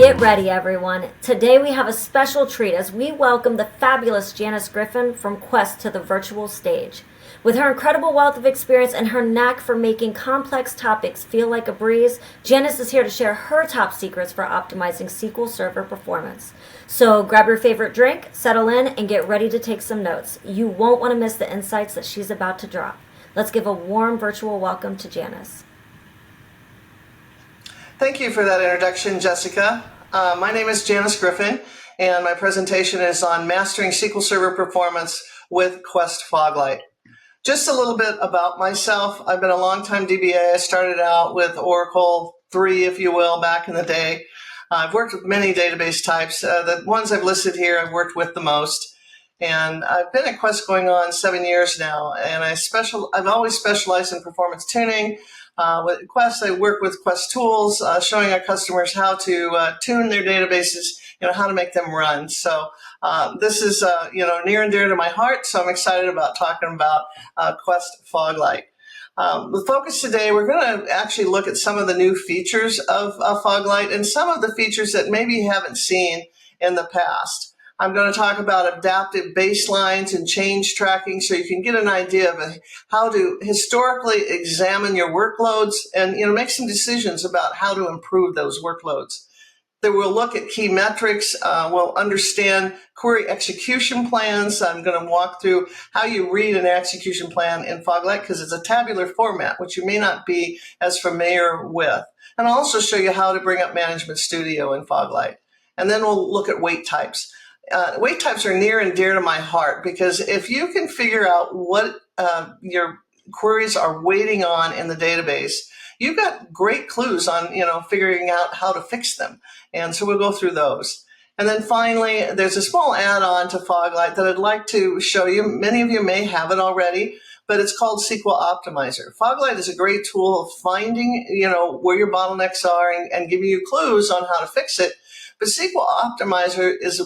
Get ready, everyone. Today we have a special treat as we welcome the fabulous Janice Griffin from Quest to the virtual stage. With her incredible wealth of experience and her knack for making complex topics feel like a breeze, Janice is here to share her top secrets for optimizing SQL Server performance. So grab your favorite drink, settle in, and get ready to take some notes. You won't want to miss the insights that she's about to drop. Let's give a warm virtual welcome to Janice. Thank you for that introduction, Jessica. My name is Janice Griffin, and my presentation is on mastering SQL Server performance with Quest Foglight. Just a little bit about myself. I've been a longtime DBA. I started out with Oracle 3, if you will, back in the day. I've worked with many database types. The ones I've listed here, I've worked with the most. And I've been at Quest going on 7 years now, and I've always specialized in performance tuning. With Quest, I work with Quest tools, showing our customers how to tune their databases, how to make them run. So this is, near and dear to my heart, so I'm excited about talking about Quest Foglight. The focus today, we're going to actually look at some of the new features of Foglight and some of the features that maybe you haven't seen in the past. I'm going to talk about adaptive baselines and change tracking so you can get an idea of how to historically examine your workloads and make some decisions about how to improve those workloads. Then we'll look at key metrics. We'll understand query execution plans. I'm going to walk through how you read an execution plan in Foglight because it's a tabular format, which you may not be as familiar with. And I'll also show you how to bring up Management Studio in Foglight. And then we'll look at weight types. Weight types are near and dear to my heart because if you can figure out what your queries are waiting on in the database, you've got great clues on figuring out how to fix them. And so we'll go through those. And then finally, there's a small add-on to Foglight that I'd like to show you. Many of you may have it already, but it's called SQL Optimizer. Foglight is a great tool of finding where your bottlenecks are and giving you clues on how to fix it. But SQL Optimizer is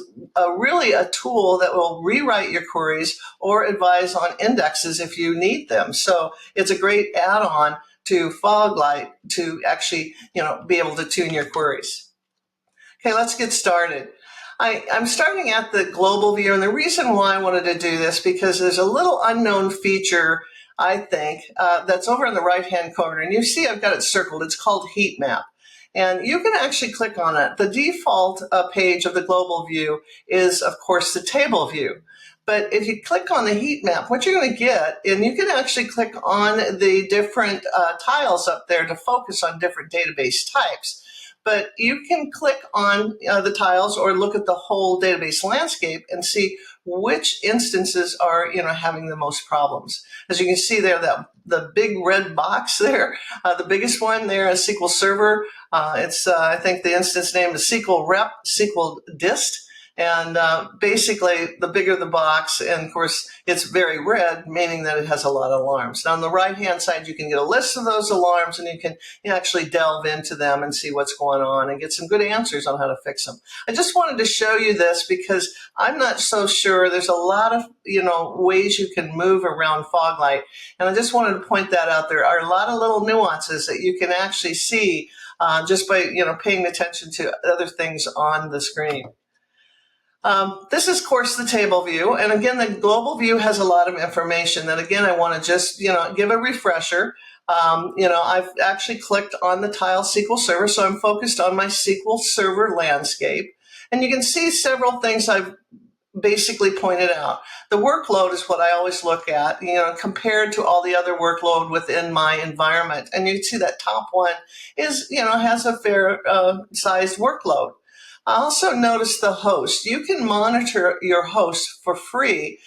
really a tool that will rewrite your queries or advise on indexes if you need them. So it's a great add-on to Foglight to actually, be able to tune your queries. Okay, let's get started. I'm starting at the global view, and the reason why I wanted to do this because there's a little unknown feature, I think, that's over in the right-hand corner. And you see I've got it circled. It's called Heat Map. And you can actually click on it. The default page of the global view is, of course, the table view. But if you click on the heat map, what you're going to get, and you can actually click on the different tiles up there to focus on different database types. But you can click on the tiles or look at the whole database landscape and see which instances are having the most problems. As you can see there, the big red box there, the biggest one there is SQL Server. It's I think the instance name is SQL Rep, SQL Dist. And basically, the bigger the box, and of course, it's very red, meaning that it has a lot of alarms. Now, on the right-hand side, you can get a list of those alarms, and you can actually delve into them and see what's going on and get some good answers on how to fix them. I just wanted to show you this because I'm not so sure. There's a lot of ways you can move around Foglight, and I just wanted to point that out. There are a lot of little nuances that you can actually see just by paying attention to other things on the screen. This is, of course, the table view. And again, the global view has a lot of information that, again, I want to just, give a refresher. I've actually clicked on the tile SQL Server, so I'm focused on my SQL Server landscape. And you can see several things I've basically pointed out. The workload is what I always look at, compared to all the other workload within my environment. And you can see that top one is, has a fair sized workload. I also noticed the host. You can monitor your host for free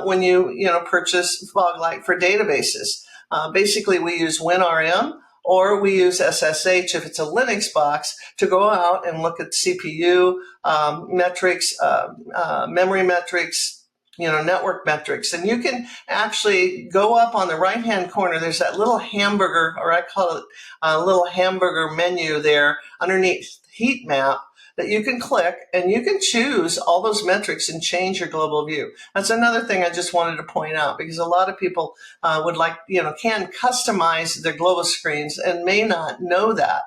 when you purchase Foglight for databases. Basically, we use WinRM or we use SSH if it's a Linux box to go out and look at CPU metrics, memory metrics, network metrics. And you can actually go up on the right-hand corner. There's that little hamburger, or I call it a little hamburger menu there underneath Heat Map, that you can click and you can choose all those metrics and change your global view. That's another thing I just wanted to point out because a lot of people would can customize their global screens and may not know that.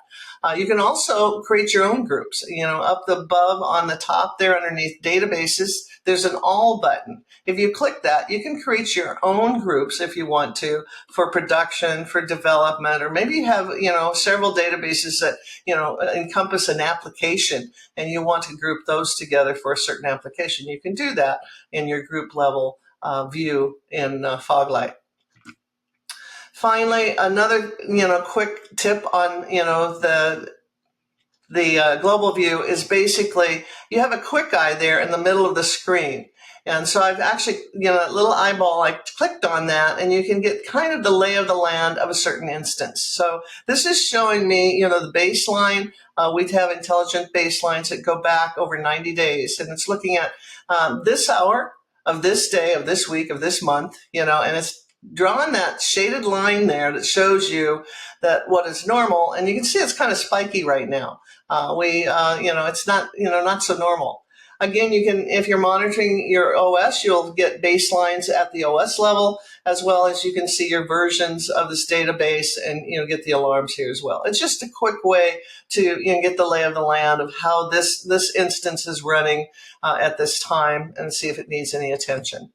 You can also create your own groups. Up above on the top there underneath databases, there's an all button. If you click that, you can create your own groups if you want to, for production, for development, or maybe you have, several databases that, encompass an application and you want to group those together for a certain application. You can do that in your group level view in Foglight. Finally, another, quick tip on, the global view is basically you have a quick eye there in the middle of the screen. And so I've actually, that little eyeball, I clicked on that and you can get kind of the lay of the land of a certain instance. So this is showing me, the baseline. We have intelligent baselines that go back over 90 days. And it's looking at this hour of this day, of this week, of this month, and it's drawing that shaded line there that shows you that what is normal. And you can see it's kind of spiky right now. It's not, not so normal. Again, you can, if you're monitoring your OS, you'll get baselines at the OS level, as well as you can see your versions of this database and, get the alarms here as well. It's just a quick way to get the lay of the land of how this instance is running at this time and see if it needs any attention.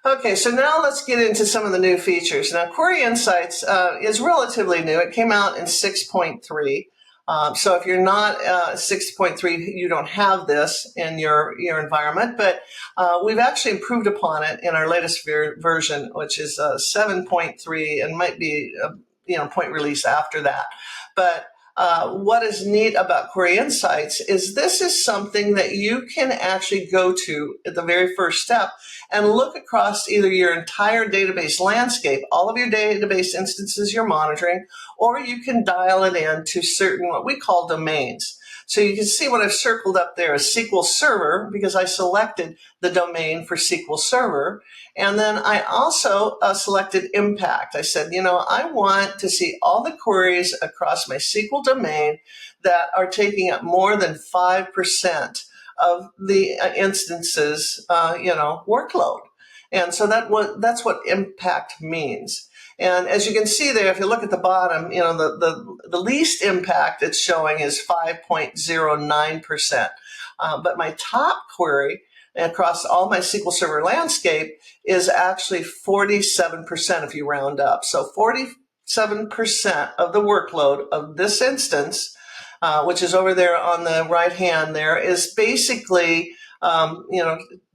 Okay, so now let's get into some of the new features. Now, Query Insights is relatively new. It came out in 6.3. So if you're not 6.3, you don't have this in your environment, but we've actually improved upon it in our latest version, which is 7.3 and might be point release after that. But what is neat about Query Insights is this is something that you can actually go to at the very first step and look across either your entire database landscape, all of your database instances you're monitoring, or you can dial it in to certain what we call domains. So you can see what I've circled up there is SQL Server because I selected the domain for SQL Server. And then I also selected impact. I said, I want to see all the queries across my SQL domain that are taking up more than 5% of the instances, workload. And so that's what impact means. And as you can see there, if you look at the bottom, the least impact it's showing is 5.09%. But my top query across all my SQL Server landscape is actually 47% if you round up. So 47% of the workload of this instance, which is over there on the right hand there, is basically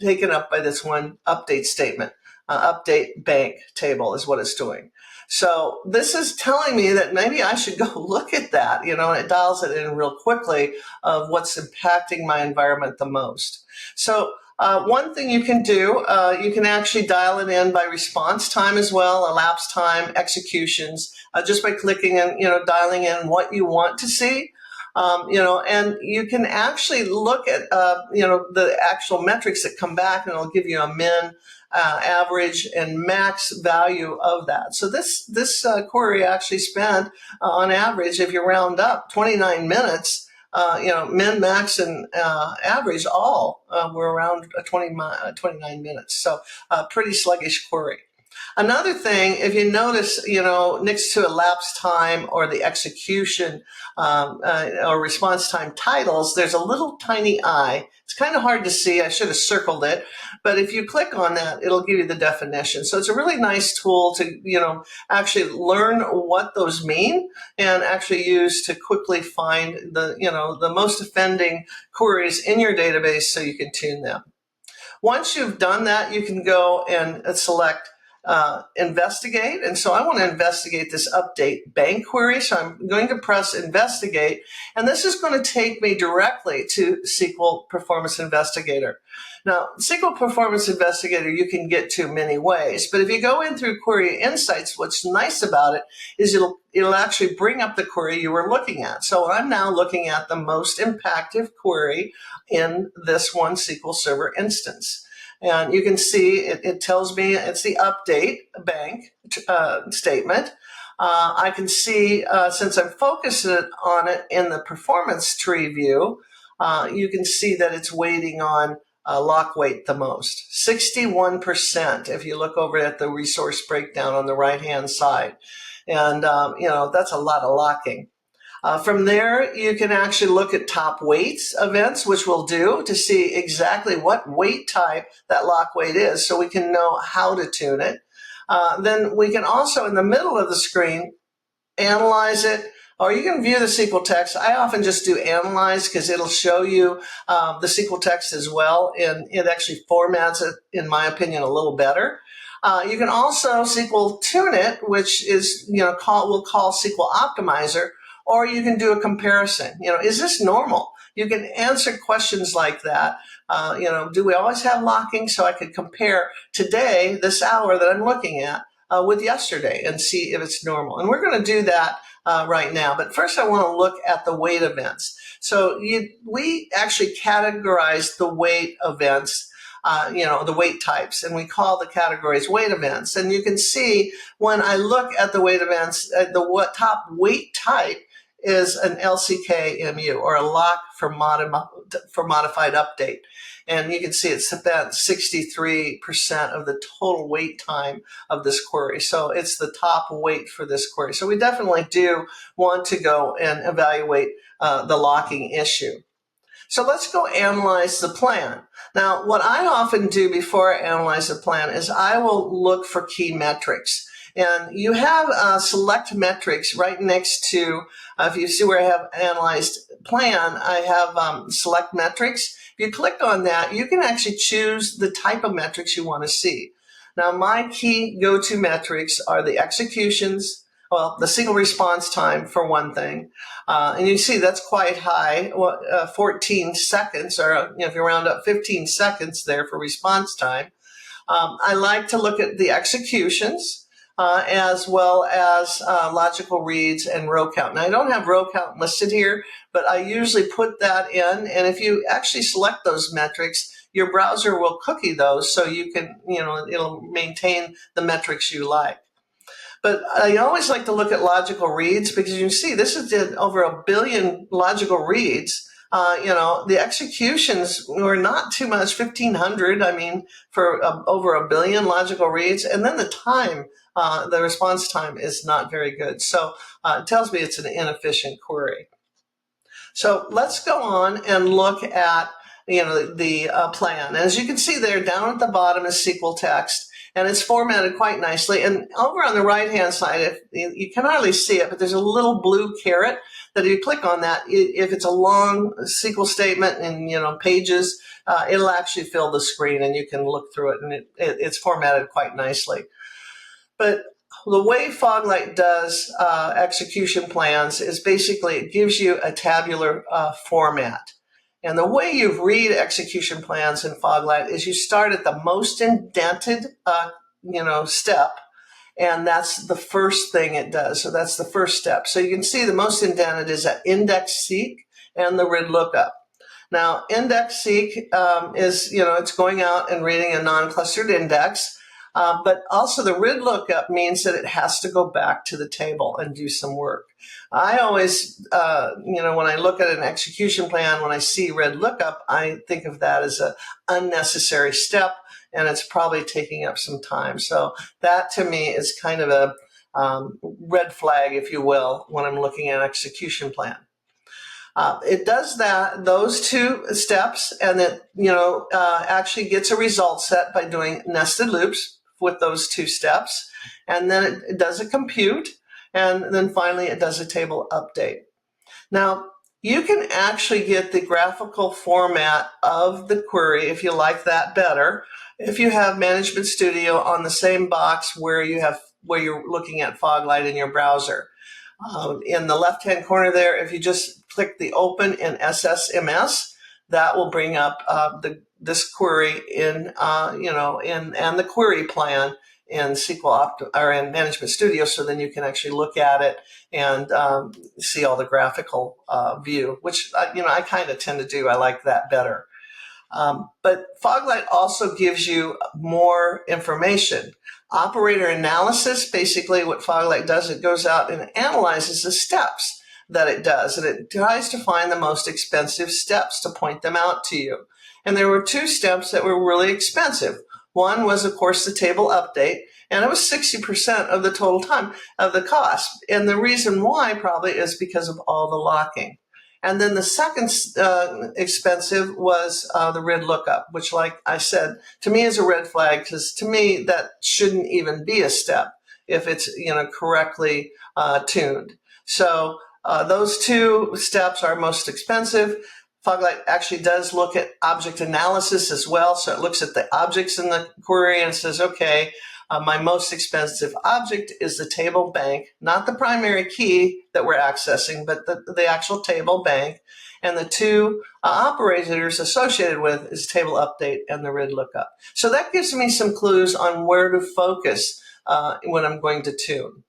taken up by this one update statement. Update bank table is what it's doing. So this is telling me that maybe I should go look at that, and it dials it in real quickly of what's impacting my environment the most. So one thing you can do, you can actually dial it in by response time as well, elapsed time, executions, just by clicking and, dialing in what you want to see. And you can actually look at, the actual metrics that come back and it'll give you a min, average and max value of that. So this query actually spent on average, if you round up, 29 minutes, min, max, and average all were around 29 minutes. So pretty sluggish query. Another thing, if you notice, next to elapsed time or the execution or response time titles, there's a little tiny eye. It's kind of hard to see. I should have circled it. But if you click on that, it'll give you the definition. So it's a really nice tool to, actually learn what those mean and actually use to quickly find the most offending queries in your database so you can tune them. Once you've done that, you can go and select investigate. And so I want to investigate this update bank query. So I'm going to press investigate. And this is going to take me directly to SQL Performance Investigator. Now, SQL Performance Investigator you can get to many ways. But if you go in through Query Insights, what's nice about it is it'll actually bring up the query you were looking at. So I'm now looking at the most impactful query in this one SQL Server instance. And you can see it tells me it's the update bank statement. I can see, since I'm focused on it in the performance tree view, you can see that it's waiting on lock weight the most, 61%, if you look over at the resource breakdown on the right-hand side. And, that's a lot of locking. From there, you can actually look at top weights events, which we'll do to see exactly what weight type that lock weight is so we can know how to tune it. Then we can also, in the middle of the screen, analyze it, or you can view the SQL text. I often just do analyze because it'll show you the SQL text as well, and it actually formats it, in my opinion, a little better. You can also SQL tune it, which is, we'll call SQL Optimizer, or you can do a comparison. Is this normal? You can answer questions like that. Do we always have locking? So I could compare today, this hour that I'm looking at, with yesterday and see if it's normal. And we're going to do that right now. But first, I want to look at the weight events. So we actually categorize the weight events, the weight types, and we call the categories weight events. And you can see when I look at the weight events, the top weight type is an LCK-MU, or a lock for modified update. And you can see it's about 63% of the total wait time of this query. So it's the top weight for this query. So we definitely do want to go and evaluate the locking issue. So let's go analyze the plan. Now, what I often do before I analyze the plan is I will look for key metrics. And you have select metrics right next to, if you see where I have analyzed plan, I have select metrics. If you click on that, you can actually choose the type of metrics you want to see. Now, my key go-to metrics are the executions, the single response time for one thing. And you see that's quite high, 14 seconds, or if you round up 15 seconds there for response time. I like to look at the executions, as well as logical reads and row count. Now, I don't have row count listed here, but I usually put that in. And if you actually select those metrics, your browser will cookie those so you can, it'll maintain the metrics you like. But I always like to look at logical reads because you see this did over 1 billion logical reads. The executions were not too much, 1,500, for over 1 billion logical reads. And then the time, the response time is not very good. So it tells me it's an inefficient query. So let's go on and look at, the plan. As you can see there, down at the bottom is SQL text. And it's formatted quite nicely. And over on the right-hand side, you can hardly see it, but there's a little blue caret that if you click on that, if it's a long SQL statement in pages, it'll actually fill the screen and you can look through it, and it's formatted quite nicely. But the way Foglight does execution plans is basically it gives you a tabular format. And the way you read execution plans in Foglight is you start at the most indented, step, and that's the first thing it does. So that's the first step. So you can see the most indented is at index seek and the RID lookup. Now, index seek is, it's going out and reading a non-clustered index. But also the RID lookup means that it has to go back to the table and do some work. I always, when I look at an execution plan, when I see RID lookup, I think of that as an unnecessary step, and it's probably taking up some time. So that to me is kind of a red flag, if you will, when I'm looking at an execution plan. It does those two steps, and it actually gets a result set by doing nested loops with those two steps, and then it does a compute, and then finally it does a table update. Now, you can actually get the graphical format of the query if you like that better, if you have Management Studio on the same box where you're looking at Foglight in your browser. In the left-hand corner there, if you just click the open in SSMS, that will bring up this query in and the query plan in SQL or in Management Studio, so then you can actually look at it and see all the graphical view, which I kind of tend to do. I like that better. But Foglight also gives you more information. Operator analysis, basically what Foglight does, it goes out and analyzes the steps that it does, and it tries to find the most expensive steps to point them out to you. And there were two steps that were really expensive. One was, of course, the table update, And it was 60% of the total time of the cost. And the reason why probably is because of all the locking. And then the second expensive was the RID lookup, which, like I said, to me is a red flag, because to me that shouldn't even be a step if it's correctly tuned. So those two steps are most expensive. Foglight actually does look at object analysis as well. So it looks at the objects in the query and says, okay, my most expensive object is the table bank, not the primary key that we're accessing, but the actual table bank. And the two operators associated with is table update and the RID lookup. So that gives me some clues on where to focus when I'm going to tune.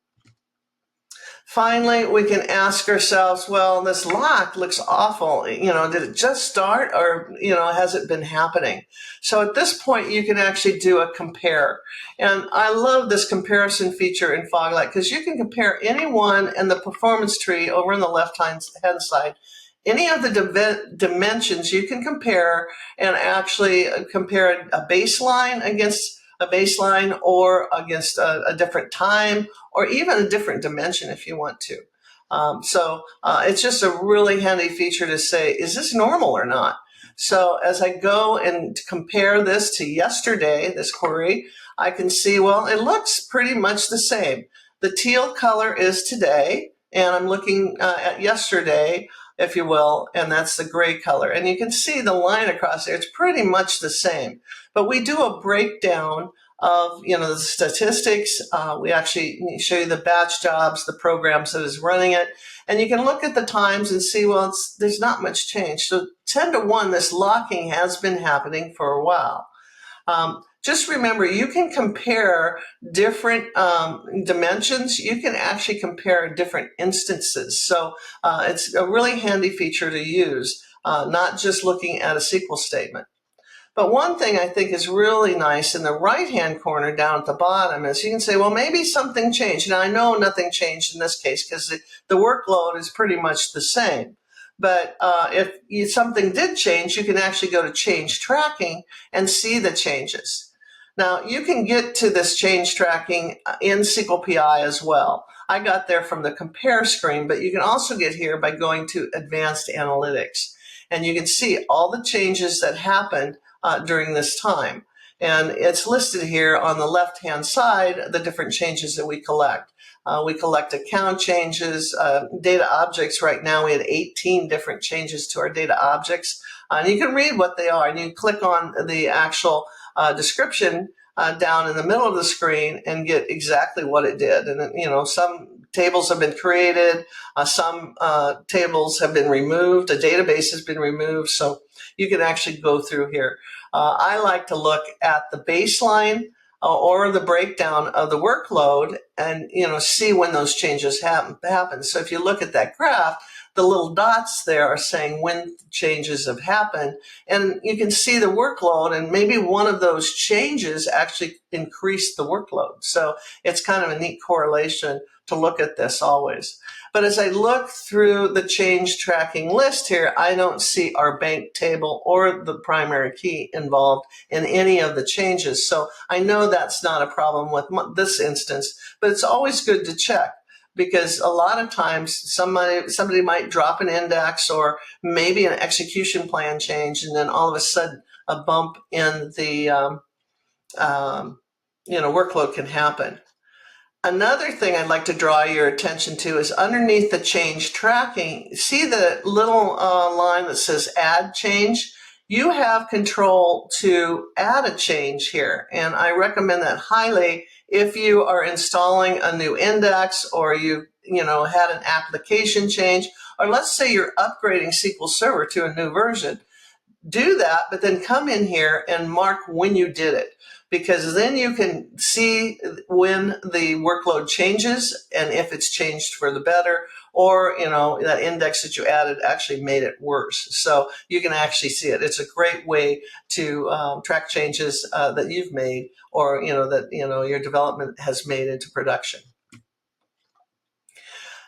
Finally, we can ask ourselves, well, this lock looks awful. Did it just start, or, has it been happening? So at this point, you can actually do a compare. And I love this comparison feature in Foglight, because you can compare any one in the performance tree over on the left-hand side. Any of the dimensions you can compare, and actually compare a baseline against a baseline, or against a different time, or even a different dimension if you want to. So it's just a really handy feature to say, is this normal or not? So as I go and compare this to yesterday, this query, I can see, well, it looks pretty much the same. The teal color is today, and I'm looking at yesterday, if you will, and that's the gray color. And you can see the line across there. It's pretty much the same. But we do a breakdown of the statistics. We actually show you the batch jobs, the programs that is running it, and you can look at the times and see, well, there's not much change. So 10 to 1, this locking has been happening for a while. Just remember, you can compare different dimensions. You can actually compare different instances. So it's a really handy feature to use, not just looking at a SQL statement. But one thing I think is really nice in the right-hand corner down at the bottom is you can say, well, maybe something changed. Now, I know nothing changed in this case because the workload is pretty much the same. But if something did change, you can actually go to change tracking and see the changes. Now, you can get to this change tracking in SQL PI as well. I got there from the compare screen, but you can also get here by going to advanced analytics. And you can see all the changes that happened during this time. And it's listed here on the left-hand side, the different changes that we collect. We collect account changes, data objects. Right now we had 18 different changes to our data objects. And you can read what they are, and you click on the actual description down in the middle of the screen and get exactly what it did. And some tables have been created, some tables have been removed, a database has been removed, so you can actually go through here. I like to look at the baseline or the breakdown of the workload and see when those changes happen. So if you look at that graph, the little dots there are saying when changes have happened, and you can see the workload, and maybe one of those changes actually increased the workload. So it's kind of a neat correlation to look at this always. But as I look through the change tracking list here, I don't see our bank table or the primary key involved in any of the changes. So I know that's not a problem with this instance, but it's always good to check, because a lot of times somebody might drop an index or maybe an execution plan change, and then all of a sudden a bump in the workload can happen. Another thing I'd like to draw your attention to is underneath the change tracking, see the little line that says add change? You have control to add a change here, and I recommend that highly if you are installing a new index, or you had an application change, or let's say you're upgrading SQL Server to a new version. Do that, but then come in here and mark when you did it, because then you can see when the workload changes and if it's changed for the better, or that index that you added actually made it worse. So you can actually see it. It's a great way to track changes that you've made, or that your development has made into production.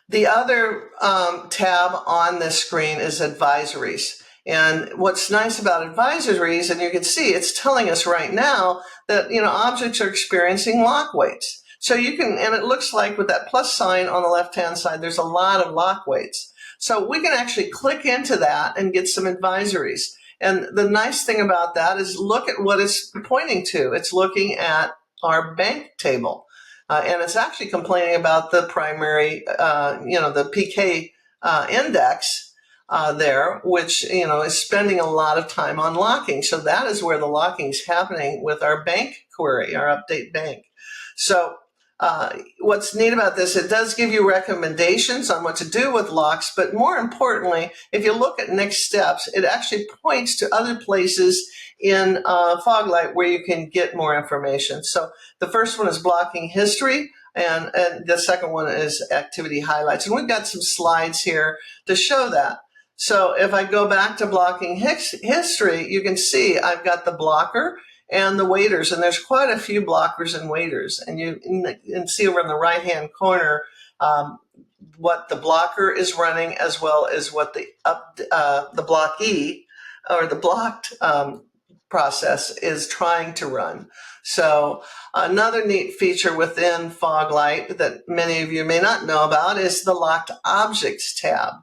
The other tab on this screen is advisories. And what's nice about advisories, and you can see it's telling us right now that, objects are experiencing lock weights. So you can, and it looks like with that plus sign on the left-hand side, there's a lot of lock weights. So we can actually click into that and get some advisories. And the nice thing about that is look at what it's pointing to. It's looking at our bank table. And it's actually complaining about the primary, the PK index there, which, is spending a lot of time on locking. So that is where the locking is happening with our bank query, our update bank. So what's neat about this, it does give you recommendations on what to do with locks, but more importantly, if you look at next steps, it actually points to other places in Foglight where you can get more information. So the first one is blocking history, and the second one is activity highlights. And we've got some slides here to show that. So if I go back to blocking history, you can see I've got the blocker and the waiters, and there's quite a few blockers and waiters. And you can see over in the right-hand corner what the blocker is running, as well as what the blockee or the blocked process is trying to run. So another neat feature within Foglight that many of you may not know about is the Locked Objects tab.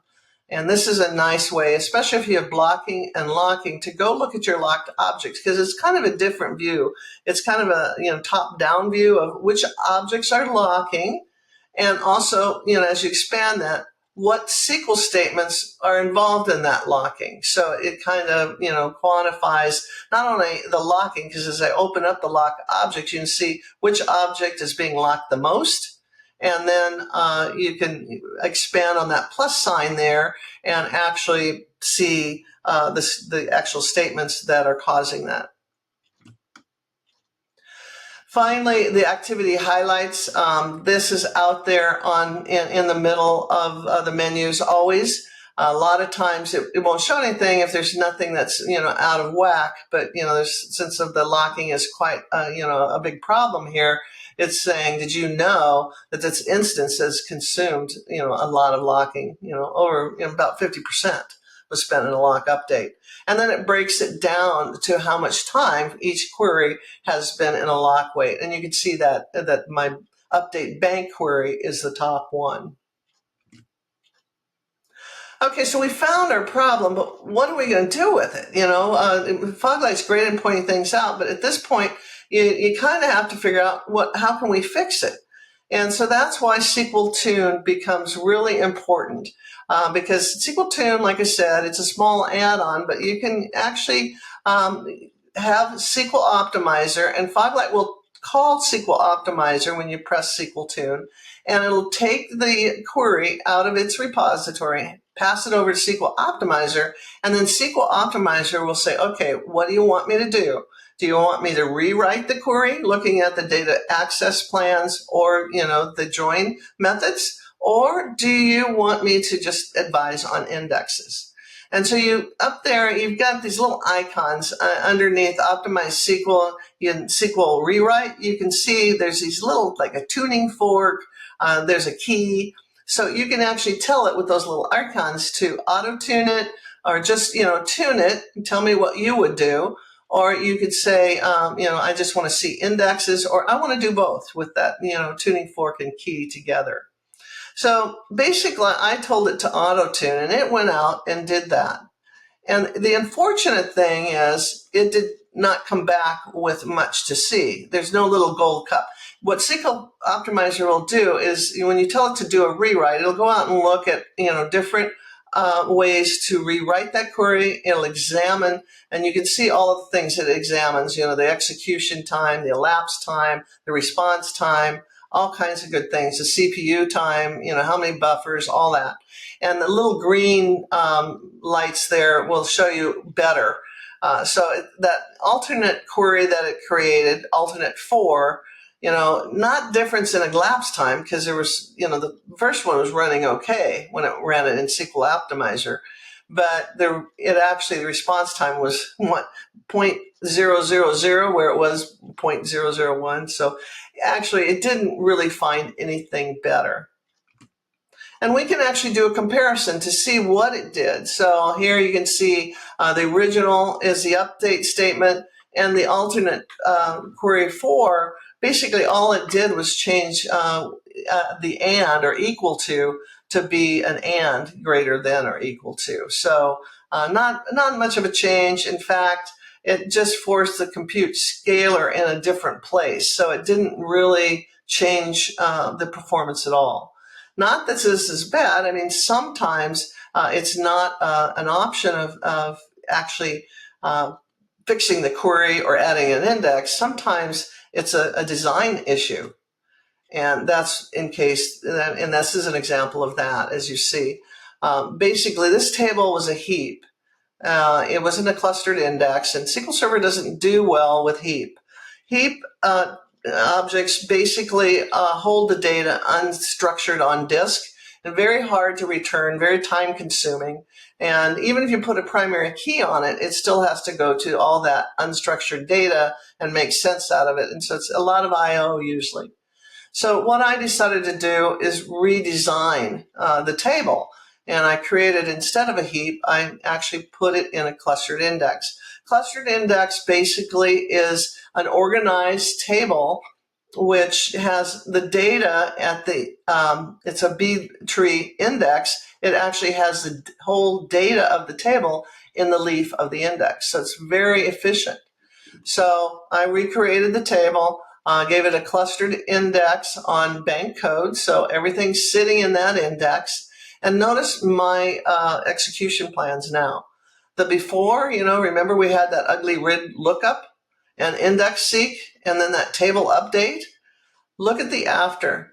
And this is a nice way, especially if you have blocking and locking, to go look at your locked objects, because it's kind of a different view. It's kind of a top-down view of which objects are locking, and also, as you expand that, what SQL statements are involved in that locking. So it kind of, quantifies not only the locking, because as I open up the lock object, you can see which object is being locked the most. And then you can expand on that plus sign there and actually see the actual statements that are causing that. Finally, the activity highlights. This is out there in the middle of the menus always. A lot of times it won't show anything if there's nothing that's out of whack. But since the locking is quite a big problem here, it's saying, did you know that this instance has consumed a lot of locking? Over about 50% was spent in a lock update. And then it breaks it down to how much time each query has been in a lock wait. And you can see that my update bank query is the top one. Okay, so we found our problem, but what are we going to do with it? Foglight's great at pointing things out, but at this point, you kind of have to figure out how can we fix it? And so that's why SQL Tune becomes really important, because SQL Tune, like I said, it's a small add-on, but you can actually have SQL Optimizer, and Foglight will call SQL Optimizer when you press SQL Tune, and it'll take the query out of its repository, pass it over to SQL Optimizer, and then SQL Optimizer will say, okay, what do you want me to do? Do you want me to rewrite the query looking at the data access plans or, the join methods? Or do you want me to just advise on indexes? And so up there, you've got these little icons underneath Optimize SQL, SQL Rewrite. You can see there's these little, like a tuning fork, there's a key. So you can actually tell it with those little icons to auto-tune it, or just, tune it and tell me what you would do. Or you could say, I just want to see indexes, or I want to do both with that, tuning fork and key together. So basically, I told it to auto-tune, and it went out and did that. And the unfortunate thing is it did not come back with much to see. There's no little gold cup. What SQL Optimizer will do is when you tell it to do a rewrite, it'll go out and look at, different ways to rewrite that query. It'll examine, and you can see all of the things it examines, the execution time, the elapsed time, the response time, all kinds of good things, the CPU time, how many buffers, all that. And the little green lights there will show you better. So that alternate query that it created, alternate 4, not difference in elapsed time, because there was, the first one was running okay when it ran it in SQL Optimizer, but the response time was 0.000 where it was 0.001. So actually, it didn't really find anything better. And we can actually do a comparison to see what it did. So here you can see the original is the update statement, and the alternate query 4, basically all it did was change the and or equal to be an and greater than or equal to. So not much of a change. In fact, it just forced the compute scalar in a different place. So it didn't really change the performance at all. Not that this is bad. I mean, sometimes it's not an option of actually fixing the query or adding an index. Sometimes it's a design issue. And that's in case, and this is an example of that, as you see. Basically, this table was a heap. It wasn't a clustered index, and SQL Server doesn't do well with heap. Heap objects basically hold the data unstructured on disk, and very hard to return, very time consuming. And even if you put a primary key on it, it still has to go to all that unstructured data and make sense out of it. And so it's a lot of I/O usually. So what I decided to do is redesign the table. And I created, instead of a heap, I actually put it in a clustered index. Clustered index basically is an organized table which has the data at the, it's a B tree index. It actually has the whole data of the table in the leaf of the index. So it's very efficient. So I recreated the table, gave it a clustered index on bank code. So everything's sitting in that index. And notice my execution plans now. The before, remember we had that ugly RID lookup and index seek and then that table update. Look at the after.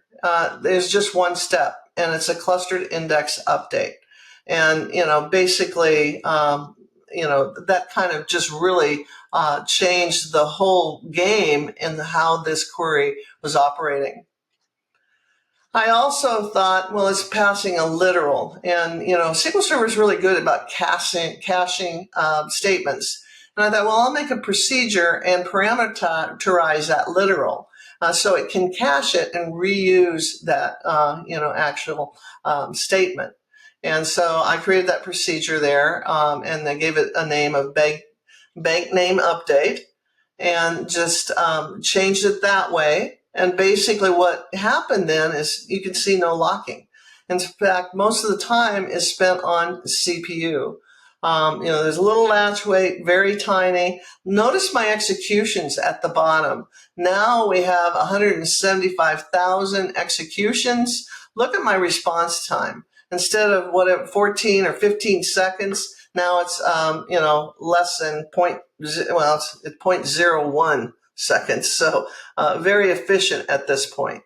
There's just one step, and it's a clustered index update. And, basically, that kind of just really changed the whole game in how this query was operating. I also thought, well, it's passing a literal, and SQL Server is really good about caching statements. And I thought, well, I'll make a procedure and parameterize that literal, so it can cache it and reuse that actual statement. And so I created that procedure there, and I gave it a name of bank name update, and just changed it that way. And basically what happened then is you can see no locking. In fact, most of the time is spent on CPU. There's a little latch weight, very tiny. Notice my executions at the bottom. Now we have 175,000 executions. Look at my response time. Instead of 14 or 15 seconds, now it's less than it's 0.01 seconds. So very efficient at this point.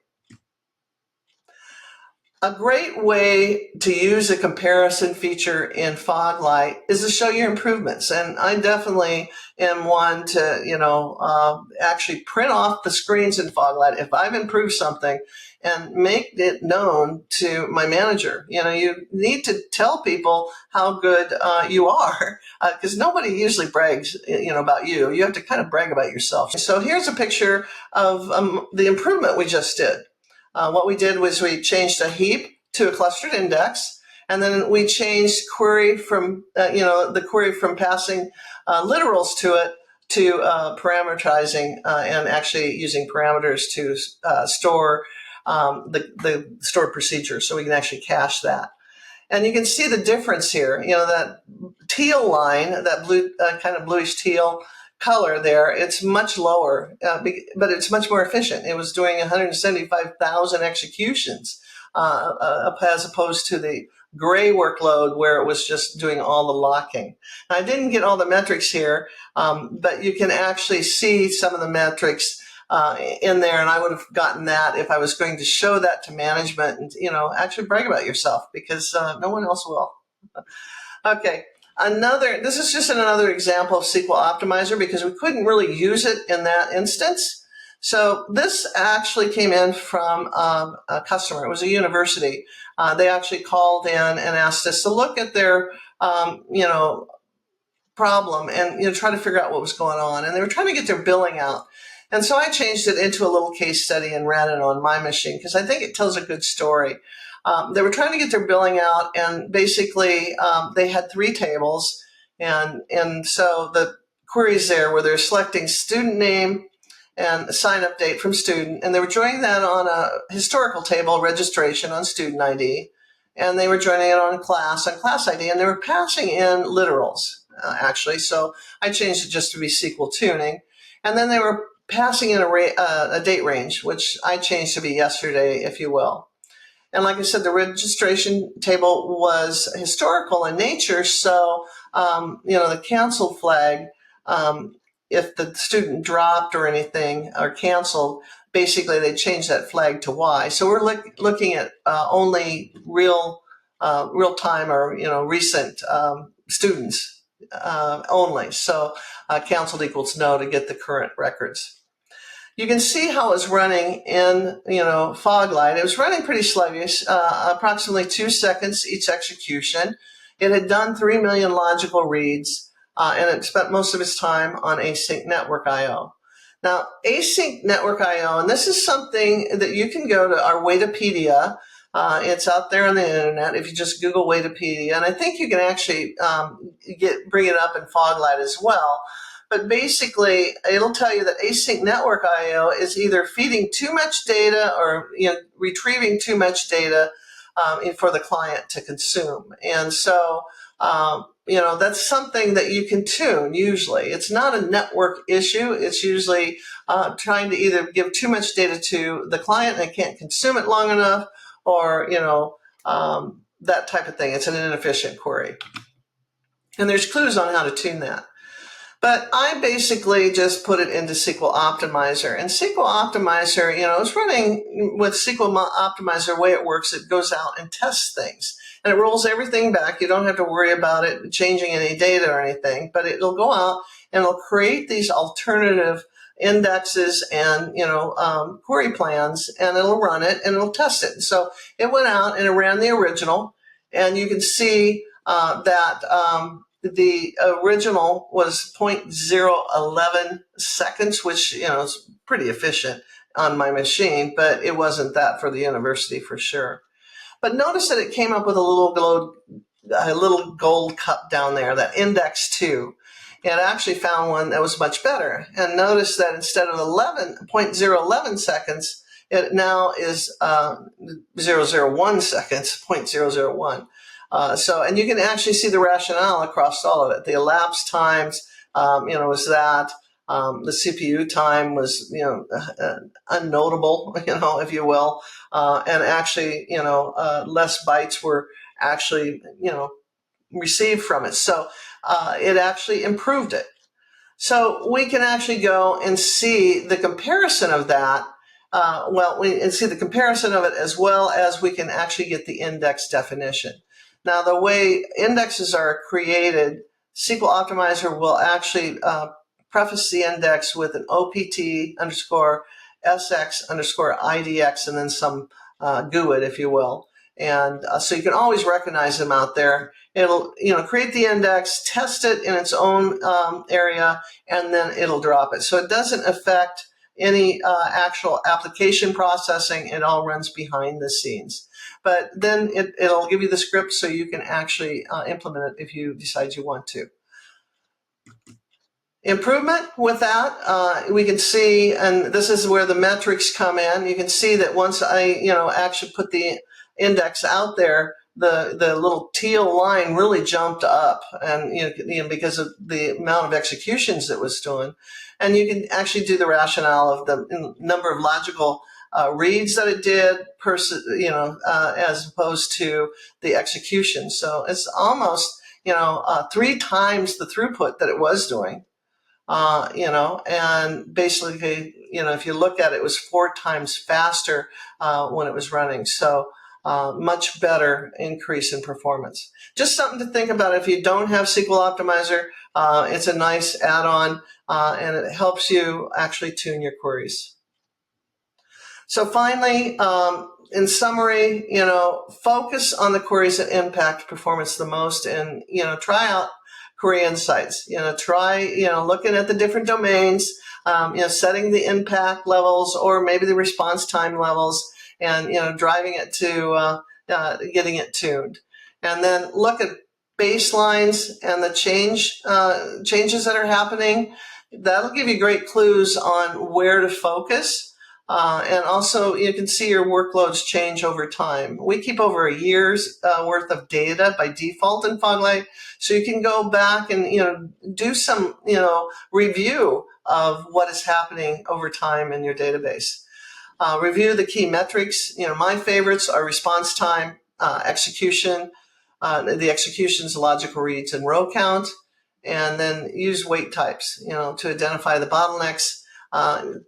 A great way to use a comparison feature in Foglight is to show your improvements. And I definitely am one to, actually print off the screens in Foglight if I've improved something and make it known to my manager. You need to tell people how good you are, because nobody usually brags, about you. You have to kind of brag about yourself. So here's a picture of the improvement we just did. What we did was we changed a heap to a clustered index, and then we changed query from the query from passing literals to it to parameterizing and actually using parameters to store the stored procedure, so we can actually cache that. And you can see the difference here. That teal line, that blue kind of bluish teal color there, it's much lower, but it's much more efficient. It was doing 175,000 executions as opposed to the gray workload where it was just doing all the locking. I didn't get all the metrics here, but you can actually see some of the metrics in there, and I would have gotten that if I was going to show that to management and actually brag about yourself, because no one else will. Okay. This is just another example of SQL Optimizer because we couldn't really use it in that instance. So this actually came in from a customer. It was a university. They actually called in and asked us to look at their, problem and try to figure out what was going on. And they were trying to get their billing out. And so I changed it into a little case study and ran it on my machine because I think it tells a good story. They were trying to get their billing out, and basically they had three tables, and so the queries there where they're selecting student name and sign up date from student, and they were joining that on a historical table registration on student ID, and they were joining it on class ID, and they were passing in literals actually. So I changed it just to be SQL tuning, and then they were passing in a date range, which I changed to be yesterday, if you will. And like I said, the registration table was historical in nature, so the cancel flag, if the student dropped or anything or canceled, basically they changed that flag to Y. So we're looking at only real time or recent students only. So canceled equals no to get the current records. You can see how it was running in, Foglight. It was running pretty sluggish, approximately 2 seconds each execution. It had done 3 million logical reads, and it spent most of its time on async network I/O. Now, async network I/O, and this is something that you can go to our Wikipedia. It's out there on the internet if you just Google Wikipedia, and I think you can actually bring it up in Foglight as well. But basically, it'll tell you that async network I/O is either feeding too much data or retrieving too much data for the client to consume. And so, that's something that you can tune usually. It's not a network issue. It's usually trying to either give too much data to the client and they can't consume it long enough, or, that type of thing. It's an inefficient query. And there's clues on how to tune that. But I basically just put it into SQL Optimizer. And SQL Optimizer, it's running with SQL Optimizer. The way it works, it goes out and tests things. And it rolls everything back. You don't have to worry about it changing any data or anything. But it'll go out and it'll create these alternative indexes and, query plans. And it'll run it and it'll test it. So it went out and it ran the original. And you can see that the original was 0.011 seconds, which, is pretty efficient on my machine, but it wasn't that for the university for sure. But notice that it came up with a little gold cup down there, that index 2. It actually found one that was much better. And notice that instead of 0.011 seconds, it now is 0.001 seconds, 0.001. And you can actually see the rationale across all of it. The elapsed times, was that. The CPU time was, unnotable, if you will. And actually, less bytes were actually, received from it. So it actually improved it. So we can actually go and see the comparison of that. We can see the comparison of it as well as we can actually get the index definition. Now, the way indexes are created, SQL Optimizer will actually preface the index with an OPT underscore SX underscore IDX and then some GUID, if you will. And so you can always recognize them out there. It'll, create the index, test it in its own area, and then it'll drop it. So it doesn't affect any actual application processing. It all runs behind the scenes. But then it'll give you the script so you can actually implement it if you decide you want to. Improvement with that, we can see, and this is where the metrics come in. You can see that once I, actually put the index out there, the little teal line really jumped up, and because of the amount of executions it was doing. And you can actually do the rationale of the number of logical reads that it did, as opposed to the execution. So it's almost, 3 times the throughput that it was doing. And basically, if you look at it, it was 4 times faster when it was running. So much better increase in performance. Just something to think about if you don't have SQL Optimizer. It's a nice add-on, and it helps you actually tune your queries. So finally, in summary, focus on the queries that impact performance the most, and, try out query insights. Try, looking at the different domains, setting the impact levels or maybe the response time levels, and, driving it to, getting it tuned. And then look at baselines and the changes that are happening. That'll give you great clues on where to focus. And also, you can see your workloads change over time. We keep over a year's worth of data by default in Foglight, so you can go back and do some review of what is happening over time in your database. Review the key metrics. My favorites are response time, execution, the executions, logical reads, and row count, and then use wait types, to identify the bottlenecks.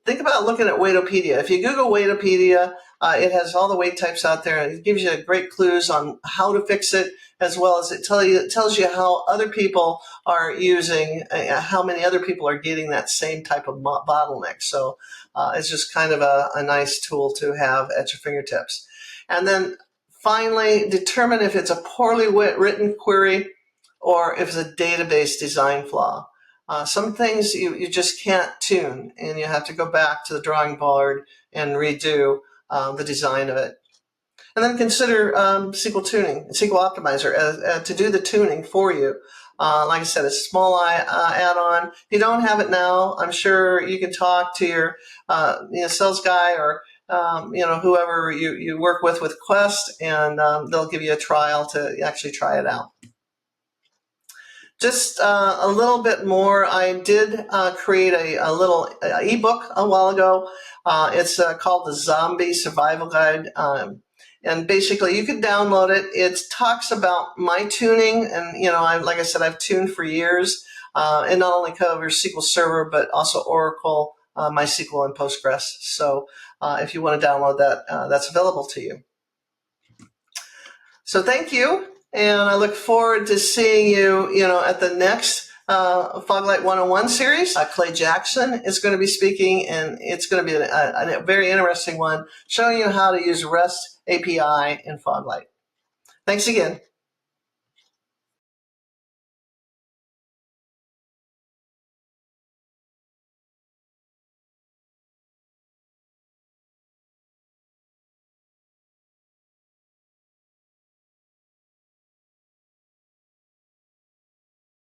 Think about looking at Waitopedia. If you Google Waitopedia, it has all the wait types out there, and it gives you great clues on how to fix it, as well as it tells you how other people are using, how many other people are getting that same type of bottleneck. So it's just kind of a nice tool to have at your fingertips. And then finally, determine if it's a poorly written query or if it's a database design flaw. Some things you just can't tune, and you have to go back to the drawing board and redo the design of it. And then consider SQL tuning, SQL Optimizer to do the tuning for you. Like I said, it's a small add-on. If you don't have it now, I'm sure you can talk to your sales guy or whoever you work with Quest, and they'll give you a trial to actually try it out. Just a little bit more. I did create a little ebook a while ago. It's called the Zombie Survival Guide. And basically, you could download it. It talks about my tuning, and like I said, I've tuned for years. It not only covers SQL Server, but also Oracle, MySQL, and Postgres. So if you want to download that, that's available to you. So thank you, and I look forward to seeing you, at the next Foglight 101 series. Clay Jackson is going to be speaking, and it's going to be a very interesting one, showing you how to use REST API in Foglight. Thanks again.